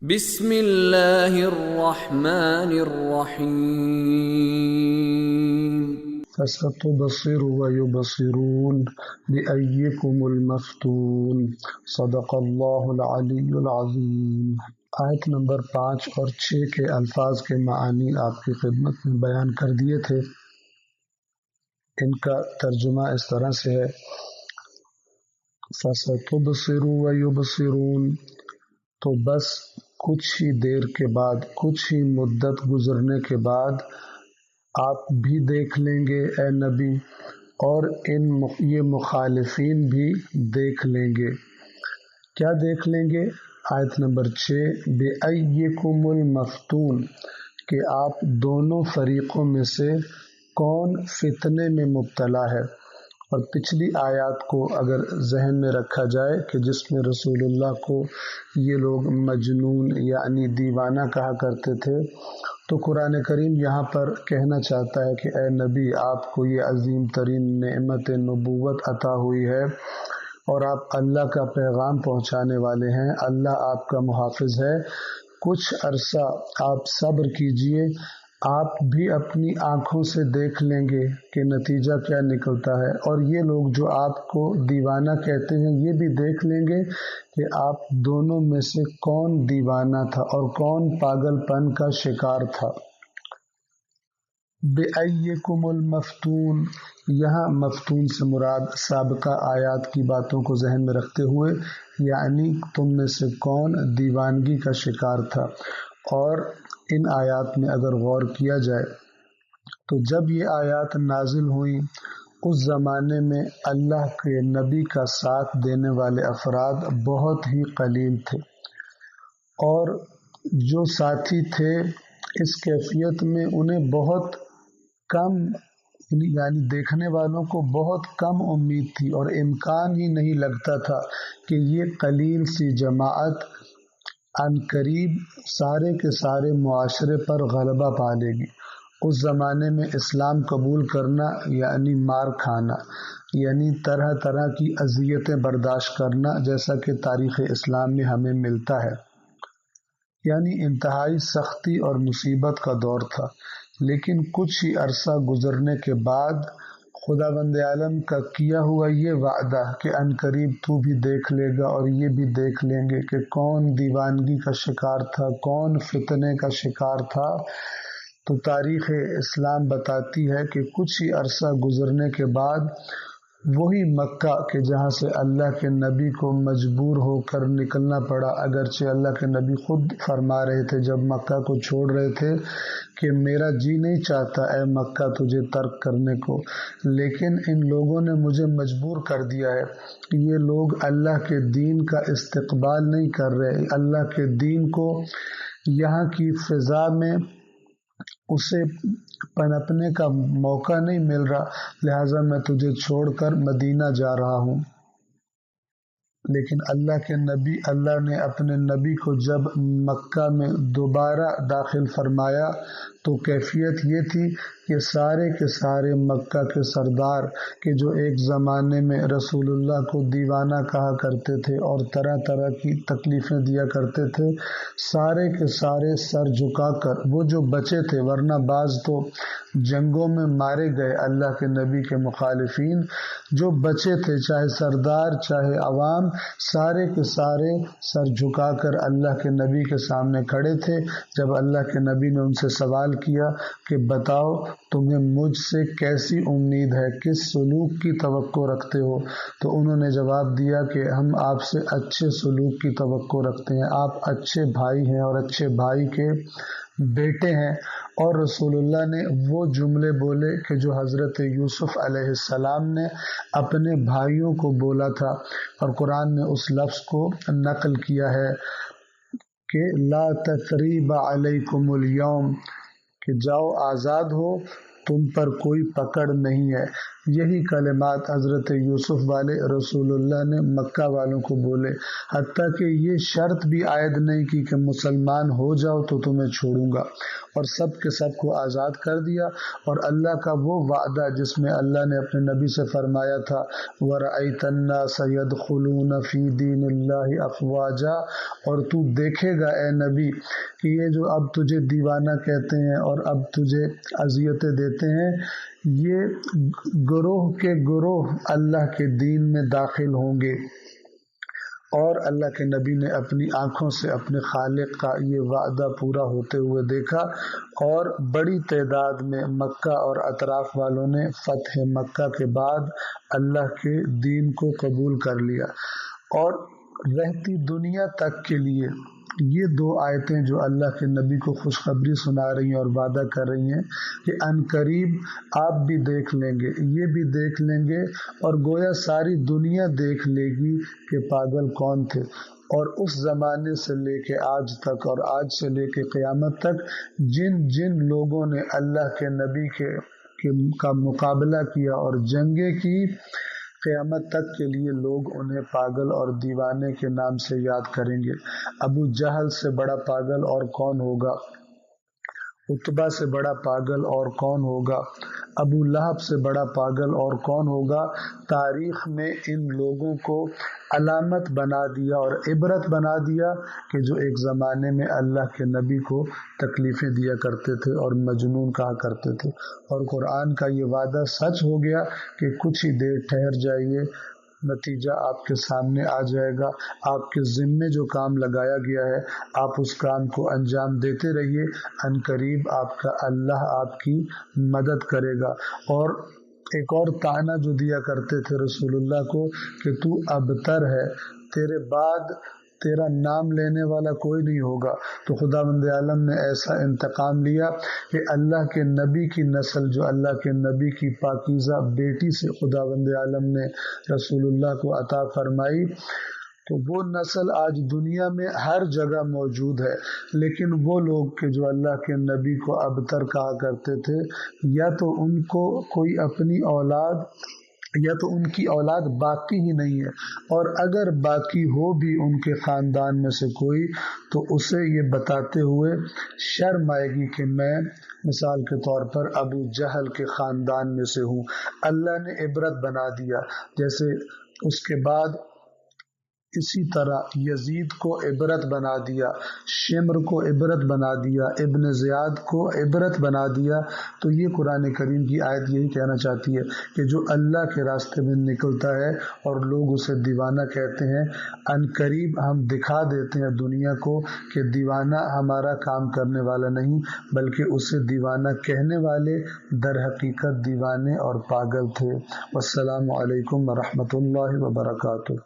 بسم اللہ الرحمن الرحیم فستبصر ويبصرون بأيكم المفتون صدق اللہ العلی العظیم۔ آیت نمبر 5 اور 6 کے الفاظ کے معنی آپ کی خدمت میں بیان کر دیے تھے۔ ان کا ترجمہ اس طرح سے ہے، فستبصر ويبصرون، تو بس کچھ ہی دیر کے بعد، کچھ ہی مدت گزرنے کے بعد آپ بھی دیکھ لیں گے اے نبی، اور یہ مخالفین بھی دیکھ لیں گے۔ کیا دیکھ لیں گے؟ آیت نمبر 6، بِأَيِّكُمُ الْمَفْتُونُ، کہ آپ دونوں فریقوں میں سے کون فتنے میں مبتلا ہے۔ اور پچھلی آیات کو اگر ذہن میں رکھا جائے کہ جس میں رسول اللہ کو یہ لوگ مجنون یعنی دیوانہ کہا کرتے تھے، تو قرآن کریم یہاں پر کہنا چاہتا ہے کہ اے نبی، آپ کو یہ عظیم ترین نعمت نبوت عطا ہوئی ہے اور آپ اللہ کا پیغام پہنچانے والے ہیں، اللہ آپ کا محافظ ہے۔ کچھ عرصہ آپ صبر کیجئے، آپ بھی اپنی آنکھوں سے دیکھ لیں گے کہ نتیجہ کیا نکلتا ہے، اور یہ لوگ جو آپ کو دیوانہ کہتے ہیں یہ بھی دیکھ لیں گے کہ آپ دونوں میں سے کون دیوانہ تھا اور کون پاگل پن کا شکار تھا۔ بِأَيِّكُمُ الْمَفْتُونُ، یہاں مفتون سے مراد سابقہ آیات کی باتوں کو ذہن میں رکھتے ہوئے یعنی تم میں سے کون دیوانگی کا شکار تھا۔ اور ان آیات میں اگر غور کیا جائے تو جب یہ آیات نازل ہوئیں اس زمانے میں اللہ کے نبی کا ساتھ دینے والے افراد بہت ہی قلیل تھے، اور جو ساتھی تھے اس کیفیت میں انہیں بہت کم یعنی دیکھنے والوں کو بہت کم امید تھی، اور امکان ہی نہیں لگتا تھا کہ یہ قلیل سی جماعت عنقریب سارے کے سارے معاشرے پر غلبہ پا لے گی۔ اس زمانے میں اسلام قبول کرنا یعنی مار کھانا، یعنی طرح طرح کی اذیتیں برداشت کرنا، جیسا کہ تاریخ اسلام میں ہمیں ملتا ہے، یعنی انتہائی سختی اور مصیبت کا دور تھا۔ لیکن کچھ ہی عرصہ گزرنے کے بعد خداوند عالم کا کیا ہوا یہ وعدہ کہ عنقریب تو بھی دیکھ لے گا اور یہ بھی دیکھ لیں گے کہ کون دیوانگی کا شکار تھا، کون فتنے کا شکار تھا، تو تاریخ اسلام بتاتی ہے کہ کچھ ہی عرصہ گزرنے کے بعد وہی مکہ کہ جہاں سے اللہ کے نبی کو مجبور ہو کر نکلنا پڑا، اگرچہ اللہ کے نبی خود فرما رہے تھے جب مکہ کو چھوڑ رہے تھے کہ میرا جی نہیں چاہتا اے مکہ تجھے ترک کرنے کو، لیکن ان لوگوں نے مجھے مجبور کر دیا ہے۔ یہ لوگ اللہ کے دین کا استقبال نہیں کر رہے، اللہ کے دین کو یہاں کی فضا میں اسے پنپنے کا موقع نہیں مل رہا، لہٰذا میں تجھے چھوڑ کر مدینہ جا رہا ہوں۔ لیکن اللہ نے اپنے نبی کو جب مکہ میں دوبارہ داخل فرمایا تو کیفیت یہ تھی کہ سارے کے سارے مکہ کے سردار کہ جو ایک زمانے میں رسول اللہ کو دیوانہ کہا کرتے تھے اور طرح طرح کی تکلیفیں دیا کرتے تھے، سارے کے سارے سر جھکا کر وہ جو بچے تھے، ورنہ بعض تو جنگوں میں مارے گئے اللہ کے نبی کے مخالفین، جو بچے تھے چاہے سردار چاہے عوام، سارے کے سارے سر جھکا کر اللہ کے نبی کے سامنے کھڑے تھے۔ جب اللہ کے نبی نے ان سے سوال کیا کہ بتاؤ تمہیں مجھ سے کیسی امید ہے، کس سلوک کی توقع رکھتے ہو، تو انہوں نے جواب دیا کہ ہم آپ سے اچھے سلوک کی توقع رکھتے ہیں، آپ اچھے بھائی ہیں اور اچھے بھائی کے بیٹے ہیں۔ اور رسول اللہ نے وہ جملے بولے کہ جو حضرت یوسف علیہ السلام نے اپنے بھائیوں کو بولا تھا، اور قرآن نے اس لفظ کو نقل کیا ہے کہ لا تثریب علیکم الیوم، کہ جاؤ آزاد ہو، تم پر کوئی پکڑ نہیں ہے۔ یہی کلمات حضرت یوسف والے رسول اللہ نے مکہ والوں کو بولے، حتیٰ کہ یہ شرط بھی عائد نہیں کی کہ مسلمان ہو جاؤ تو تمہیں چھوڑوں گا، اور سب کے سب کو آزاد کر دیا۔ اور اللہ کا وہ وعدہ جس میں اللہ نے اپنے نبی سے فرمایا تھا وَرَأَيْتَ النَّاسَ يَدْخُلُونَ فِي دِينِ اللَّهِ أَفْوَاجًا، اور تو دیکھے گا اے نبی کہ یہ جو اب تجھے دیوانہ کہتے ہیں اور اب تجھے اذیتیں دیتے ہیں، یہ گروہ کے گروہ اللہ کے دین میں داخل ہوں گے۔ اور اللہ کے نبی نے اپنی آنکھوں سے اپنے خالق کا یہ وعدہ پورا ہوتے ہوئے دیکھا، اور بڑی تعداد میں مکہ اور اطراف والوں نے فتح مکہ کے بعد اللہ کے دین کو قبول کر لیا۔ اور رہتی دنیا تک کے لیے یہ دو آیتیں جو اللہ کے نبی کو خوشخبری سنا رہی ہیں اور وعدہ کر رہی ہیں کہ عنقریب آپ بھی دیکھ لیں گے، یہ بھی دیکھ لیں گے، اور گویا ساری دنیا دیکھ لے گی کہ پاگل کون تھے۔ اور اس زمانے سے لے کے آج تک اور آج سے لے کے قیامت تک جن جن لوگوں نے اللہ کے نبی کا مقابلہ کیا اور جنگیں کی، قیامت تک کے لیے لوگ انہیں پاگل اور دیوانے کے نام سے یاد کریں گے۔ ابو جہل سے بڑا پاگل اور کون ہوگا؟ عتبہ سے بڑا پاگل اور کون ہوگا؟ ابو لہب سے بڑا پاگل اور کون ہوگا؟ تاریخ میں ان لوگوں کو علامت بنا دیا اور عبرت بنا دیا کہ جو ایک زمانے میں اللہ کے نبی کو تکلیفیں دیا کرتے تھے اور مجنون کہا کرتے تھے۔ اور قرآن کا یہ وعدہ سچ ہو گیا کہ کچھ ہی دیر ٹھہر جائیے، نتیجہ آپ کے سامنے آ جائے گا۔ آپ کے ذمے جو کام لگایا گیا ہے آپ اس کام کو انجام دیتے رہیے، عنقریب آپ کا اللہ آپ کی مدد کرے گا۔ اور ایک اور طعنہ جو دیا کرتے تھے رسول اللہ کو کہ تو ابتر ہے، تیرے بعد تیرا نام لینے والا کوئی نہیں ہوگا، تو خداوند عالم نے ایسا انتقام لیا کہ اللہ کے نبی کی نسل جو اللہ کے نبی کی پاکیزہ بیٹی سے خداوند عالم نے رسول اللہ کو عطا فرمائی، تو وہ نسل آج دنیا میں ہر جگہ موجود ہے۔ لیکن وہ لوگ کہ جو اللہ کے نبی کو ابتر کہا کرتے تھے، یا تو ان کو کوئی اپنی اولاد یا تو ان کی اولاد باقی ہی نہیں ہے، اور اگر باقی ہو بھی ان کے خاندان میں سے کوئی، تو اسے یہ بتاتے ہوئے شرم آئے گی کہ میں مثال کے طور پر ابو جہل کے خاندان میں سے ہوں۔ اللہ نے عبرت بنا دیا، جیسے اس کے بعد اسی طرح یزید کو عبرت بنا دیا، شمر کو عبرت بنا دیا، ابن زیاد کو عبرت بنا دیا۔ تو یہ قرآن کریم کی آیت یہی کہنا چاہتی ہے کہ جو اللہ کے راستے میں نکلتا ہے اور لوگ اسے دیوانہ کہتے ہیں، عنقریب ہم دکھا دیتے ہیں دنیا کو کہ دیوانہ ہمارا کام کرنے والا نہیں، بلکہ اسے دیوانہ کہنے والے در حقیقت دیوانے اور پاگل تھے۔ والسلام علیکم ورحمۃ اللہ وبرکاتہ۔